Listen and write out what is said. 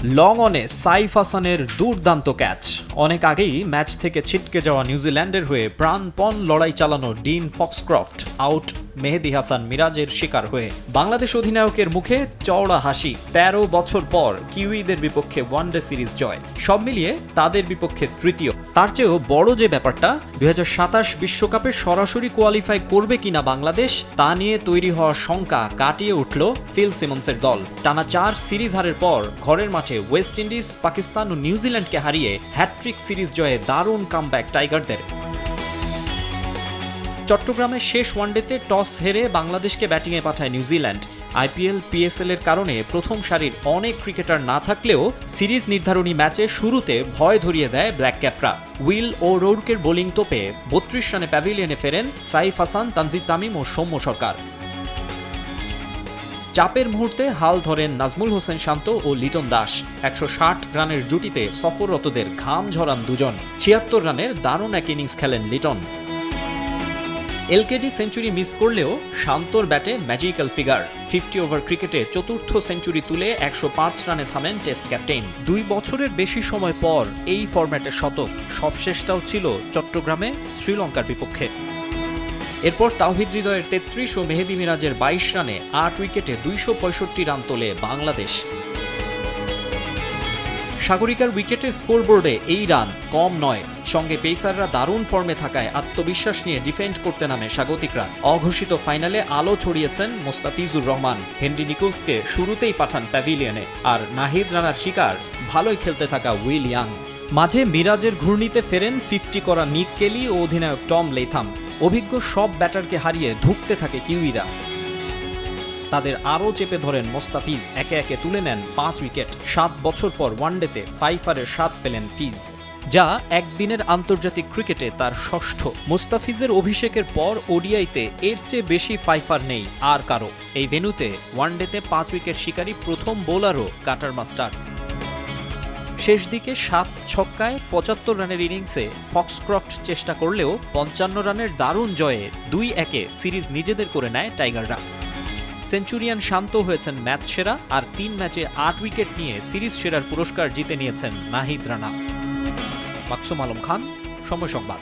Long অনে সাইফ হাসানের দুর্দান্ত ক্যাচ। অনেক আগেই ম্যাচ থেকে ছিটকে যাওয়া নিউজিল্যান্ডের হয়ে প্রাণপণ লড়াই চালানো ডিন ফক্সক্রফট আউট মেহেদী হাসান মিরাজের শিকার হয়ে বাংলাদেশ অধিনায়কের মুখে চওড়া হাসি। ১৩ বছর পর কিউইদের বিপক্ষে ওয়ানডে সিরিজ জয়, সব মিলিয়ে তাদের বিপক্ষে তৃতীয়। তার চেয়েও বড় যে ব্যাপারটা, ২০২৭ বিশ্বকাপে সরাসরি কোয়ালিফাই করবে কিনা বাংলাদেশ তা নিয়ে তৈরি হওয়া শঙ্কা কাটিয়ে উঠল ফিল সিমন্সের দল। টানা ৪ সিরিজ হারের পর ঘরের মাঠে ওয়েস্ট ইন্ডিজ, পাকিস্তান ও নিউজিল্যান্ডকে হারিয়ে হ্যাটট্রিক সিরিজ জয়ে দারুণ কামব্যাক টাইগারদের। চট্টগ্রামে শেষ ওয়ানডেতে টস হেরে বাংলাদেশকে ব্যাটিংয়ে পাঠায় নিউজিল্যান্ড। আইপিএল, পিএসএল এর কারণে প্রথম সারির অনেক ক্রিকেটার না থাকলেও সিরিজ নির্ধারণী ম্যাচে শুরুতে ভয় ধরিয়ে দেয় ব্ল্যাক ক্যাপরা। উইল ও রৌরকের বোলিং তোপে ৩২ রানে প্যাভিলিয়নে ফেরেন সাইফ হাসান, তানজিদ তামিম ও সৌম্য সরকার। চাপের মুহূর্তে হাল ধরেন নাজমুল হোসেন শান্ত ও লিটন দাস। ১৬০ রানের জুটিতে সফররতদের ঘাম ঝরান দুজন। ৭৬ রানের দারুণ এক ইনিংস খেলেন লিটন। এলকেডি সেঞ্চুরি মিস করলেও শান্তর ব্যাটে ম্যাজিক্যাল ফিগার। 50 ওভার ক্রিকেটে চতুর্থ সেঞ্চুরি তুলে ১০৫ রানে থামেন টেস্ট ক্যাপ্টেন। ২ বছরের বেশি সময় পর এই ফরম্যাটে শতক, সবশেষটাও ছিল চট্টগ্রামে শ্রীলঙ্কার বিপক্ষে। এরপর তাওহিদ হৃদয়ের ৩৩ ও মেহেদী মিরাজের ২২ রানে ৮ উইকেটে ২৬৫ রান তোলে বাংলাদেশ। সাগরিকার উইকেটে স্কোরবোর্ডে এই রান কম নয়। সঙ্গে পেসাররা দারুণ ফর্মে থাকায় আত্মবিশ্বাস নিয়ে ডিফেন্ড করতে নামে স্বাগতিকরা। অঘোষিত ফাইনালে আলো ছড়িয়েছেন মোস্তাফিজুর রহমান। হেনরি নিকোলসকে শুরুতেই পাঠান প্যাভিলিয়নে, আর নাহিদ রানার শিকার ভালোই খেলতে থাকা উইল ইয়াং। মাঝে মিরাজের ঘূর্ণিতে ফেরেন 50 করা নিক কেলি ও অধিনায়ক টম লেথাম। অভিজ্ঞ সব ব্যাটারকে হারিয়ে ধুঁকতে থাকে কিউইরা। তাদের আরও চেপে ধরেন মোস্তাফিজ, একে একে তুলে নেন ৫ উইকেট। ৭ বছর পর ওয়ানডেতে ফাইফারের স্বাদ পেলেন ফিজ, যা একদিনের আন্তর্জাতিক ক্রিকেটে তার ষষ্ঠ। মোস্তাফিজের অভিষেকের পর ওডিআইতে এর চেয়ে বেশি ফাইফার নেই আর কারো। এই ভেন্যুতে ওয়ানডেতে ৫ উইকেট শিকারী প্রথম বোলারও কাটার মাস্টার। শেষ দিকে ৭ ছক্কায় ৭৫ রানের ইনিংসে ফক্সক্রফট চেষ্টা করলেও ৫৫ রানের দারুণ জয়ে ২-১ সিরিজ নিজেদের করে নেয় টাইগাররা। সেঞ্চুরিয়ান শান্ত হয়েছেন ম্যাচ সেরা, আর ৩ ম্যাচে ৮ উইকেট নিয়ে সিরিজ সেরার পুরস্কার জিতে নিয়েছেন নাহিদ রানা। মাকসুম আলম খান, সময় সংবাদ।